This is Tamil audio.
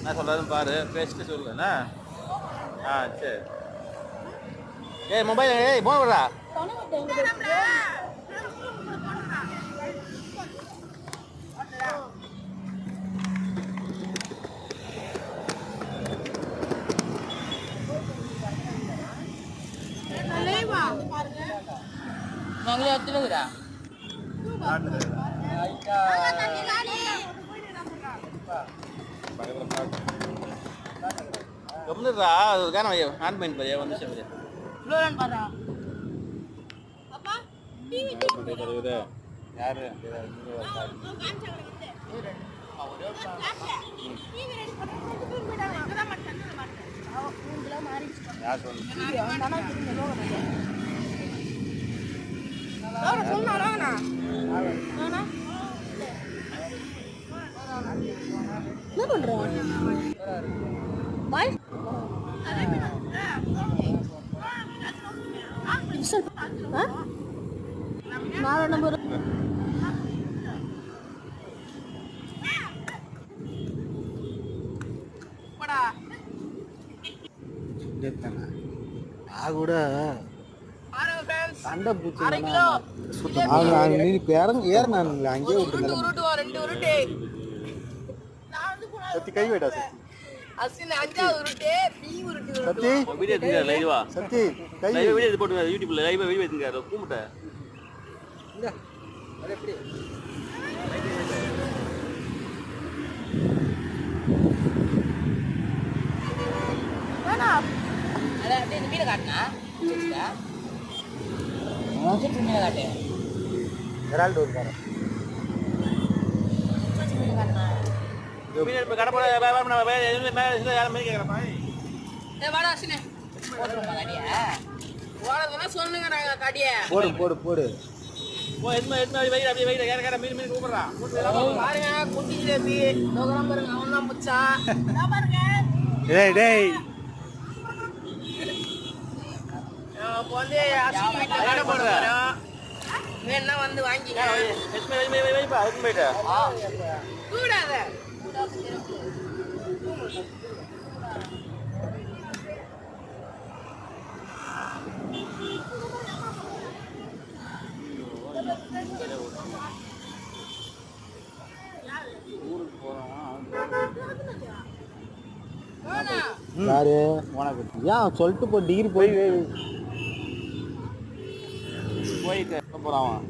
நான் சொல்கிறதுன்னு பாரு, பேசிட்டு சொல்லுண்ணா. ஆ சரி. ஏய் மொபைல் ஏய் போன் விடுறா. நாங்களே எடுத்துக்கிறா கம்முனுடா, அது ஒரு காரணம் ஆன் பண்ணி பாரு, வந்து சொல்லு. ஃப்ளோரன் பாரா அப்பா டிவி டிவி யாரு யார் என்ன பண்றோம் பாய் நாலு நம்பர் கூட சண்டை பூச்சி ஏறினானுங்களே அங்கேயே விட்டு சத்தி கை வைடா சத்தி வீடியோ எடுத்துங்க லைவா. சத்தி கை லைவ் வீடியோ எடுத்து போட்டுங்க யூடியூப்ல லைவா வீடியோ எடுத்துங்க கூமுட்ட. அத அப்படியே இந்த மீனை காட்டுனா மீனை காட்டு விரால்டு இருக்காரு மீன் கடை போட யாரும் மீன் கேட்குறப்பா. வாடா அசினே போடுறோமா கடியா வாடா சொல்லுங்க நாங்க கடியா போடு போடு போடு ஓ எதுமே வைக்கிற அப்படியே வைக்கிற கேர கேர மீன் மீன் கூப்பிடுறான். பாருங்க குட்டி ஜிலேபி நோகரம் பாருங்க அவன் தான் முச்சான் பாருங்க டேய் டேய் இப்போ வந்து அசினி கடை போடுறோம் வேணா வந்து வாங்கிக்க வைப்பா அதுக்கு போயிட்டு கூடாத யாரு உனக்கு ஏன் சொல்லிட்டு போ டிகிரி போய் போயிட்டு போறான்.